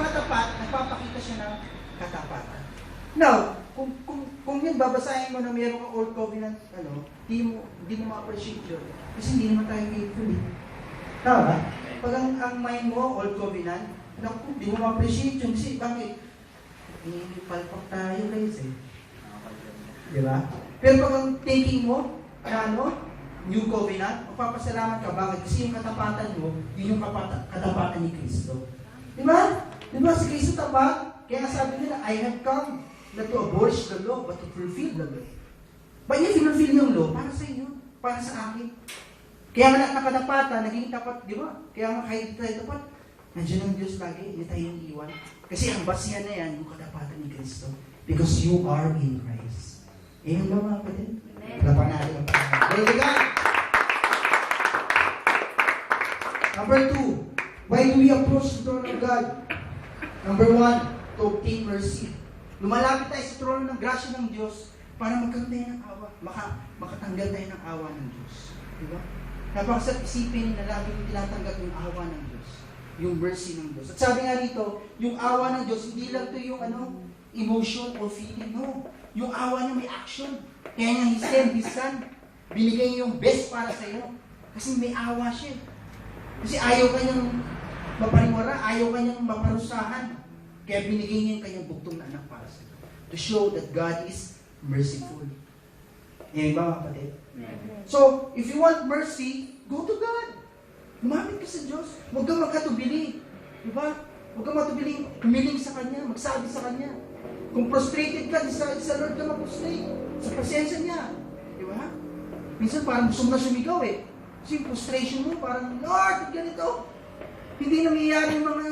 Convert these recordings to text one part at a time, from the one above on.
Katapat, nagpapakita siya ng katapatan. Now, kung yun, babasahin mo na meron kang old covenant, hindi mo ma-appreciate yun. Kasi hindi naman tayo faithful eh. Tama ba? Pag ang mind mo, old covenant, hindi mo ma-appreciate yun. Kasi bakit? Palpak tayo guys eh. Di ba? Pero pag ang thinking mo, new covenant, magpapasalamat ka. Bakit? Kasi yung katapatan mo, yun yung katapatan ni Kristo. Di ba? Di ba si Kristo tapat? Kaya sabi nila, I have come not to abolish the law, but to fulfill the law. Ba niya fulfill yung law? Para sa inyo, para sa akin. Kaya nga nakatapatan, naging tapat, di ba? Kaya nga kahit tayo tapat, nandiyan ang Diyos lagi, hindi tayo yung iwan. Kasi ang basihan na yan, yung katapatan ni Kristo. Because you are in Christ. Amen ba mga kapatid? Lapan natin ang Panginoon. Glory to God! Number 2, why do we approach the throne of God? Number 1, to obtain mercy. Lumalapit tayo sa trono ng grasya ng Diyos para magkaroon tayo ng awa. Makatanggal tayo ng awa ng Diyos. Diba? Napakasarap isipin na lagi yung tinatanggap yung awa ng Diyos. Yung mercy ng Diyos. At sabi nga rito, yung awa ng Diyos, hindi lang to yung emotion or feeling. No. Yung awa niya may action. Kaya nga He sent His Son. Binigay niya yung best para sa iyo. Kasi may awa siya. Kasi ayaw kanyang mapariwara, ayaw kanyang maparusahan. Kaya binigay niya yung kanyang bugtong na anak para sa iyo. To show that God is merciful. Yan ba mga kapatid? So, if you want mercy, go to God. Lumapit ka sa Diyos. Huwag kang magkatubili. Diba? Huwag kang matubili. Humiling sa Kanya. Magsabi sa Kanya. Kung frustrated ka, sa Lord ka mag-frustrate. Sa presensya niya. Diba? Minsan parang gusto mo na sumigaw eh. Kasi yung frustration mo, parang, Lord, ganito. Hindi nangyayari yung mga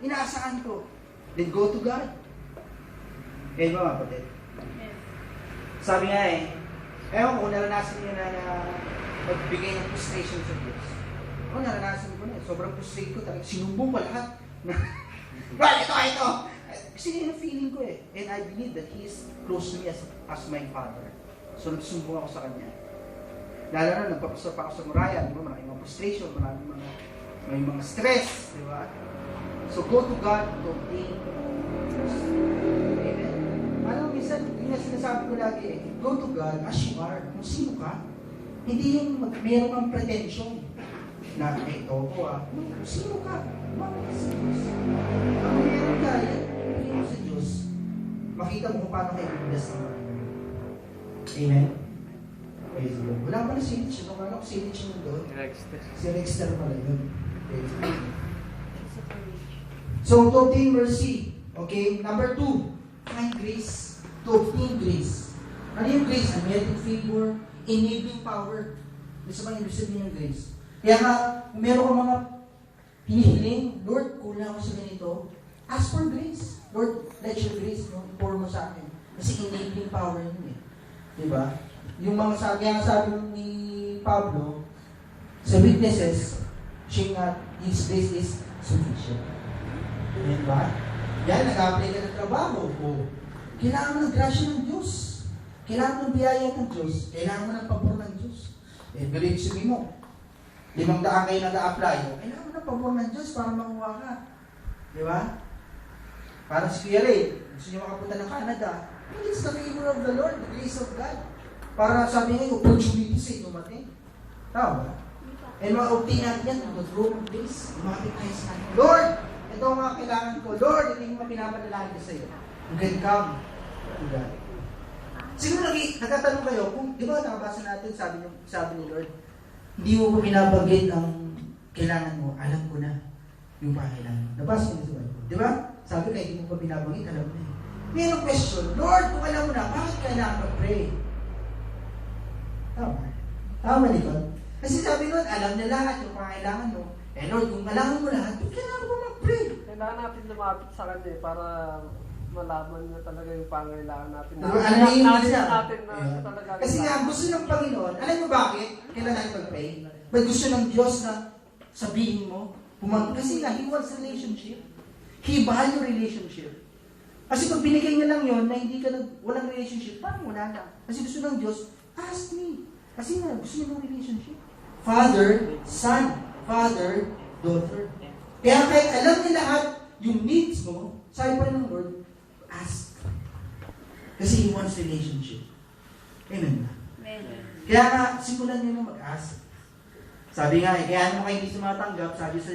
inaasahan ko. Then go to God. Yan ba mga kapatid? Sabi nga ewan ko, naranasan niyo na magbigay ng frustration sa Diyos. Ako, naranasan ko na. Sobrang frustrated ko. Talagang sinumbong ko lahat. Ito! Kasi yun ang feeling ko eh. And I believe that He is close to me as my Father. So, nagsumbong ako sa Kanya. Lalo na, nagpapasok pa ako sa murayan. Diba? Maraming mga frustration, may mga stress. Diba? So, go to God to obtain. Amen? Minsan, yung sinasabi ko lagi eh, go to God as you are. Kung sino ka, hindi yung meron kang pretension na ito ko kung sino ka, bakit sa Diyos? Ang meron ka, yan sa Diyos, makita mo kung paano kayo bibigas ng mga. Amen? Praise God. Wala pa na si Rich. Kala ko si Rich yun doon. Si Rexter pala yun. So, to obtain mercy. Okay? Number 2, find grace. To obtain grace. Ano yung grace? Unmerited favor, enabling power. Gusto ba yung sabihin ng grace? Kaya nga, kung meron kang mga hinihiling, Lord, kulang ako sa ganito, ask for grace. Lord, let your grace pour mo sa akin. Kasi enabling power yun eh. Diba? Yung mga sabi ni Pablo, sa weaknesses, His grace is sufficient. Diba? Yan, nag-apply ka ng trabaho. Kailangan mo ng grasya ng Diyos. Kailangan mo ng biyaya ng Diyos. Kailangan mo ng pabor ng Diyos. Believe sabihin mo, 500 kayo nag-a-apply. Kailangan mo ng pabor ng Diyos para makuha ka. Di ba? Parang si Kuya Ray, gusto niyo makapunta ng Canada. It's the favor of the Lord, the grace of God. Para sabi niya, opportunities ay dumating. Tama ba? And ma-obtain natin yan, mag-grow ng grace. Lumapit tayo sa atin. Lord, ito ang mga kailangan ko. Lord, ito yung mga pinapadalangin ko sa iyo. You can come to God. Siguro nagtatanong kayo, kung, di ba nakabasa natin, sabi ni Lord, hindi mo ko binabanggit ang kailangan mo, alam ko na yung pangailangan. Nabasa mo sa Bible. Di ba? Sabi ka, hindi mo pa binabanggit, alam mo na. Mayroong question, Lord, kung alam mo na, bakit kailangan mag-pray? Tama. Tama, di ba? Kasi sabi nun, alam na lahat yung pangailangan mo. Lord, kung alam mo lahat, kailangan mo mag-pray. Kailangan natin lumapit sa Kanya para malaman niya talaga yung pangailangan natin. Kasi nga, gusto ng Panginoon, alam mo bakit? Kailan natin mag-pray? Ba't gusto ng Diyos na sabihin mo? Kasi nga, He wants relationship. He value relationship. Kasi pag binigay niya lang yon na hindi ka walang relationship, parang wala na. Kasi gusto ng Diyos, ask me. Kasi nga, gusto niya ng relationship. Father, Son. Father, Daughter. Kaya kahit alam niya lahat, yung needs mo, sabi pa rin ng Lord, ask. Kasi He wants relationship. Amen ba? Amen. Kaya nga, simulan nyo na mag-ask. Sabi nga kaya naman kayo hindi sumatanggap, sabi sa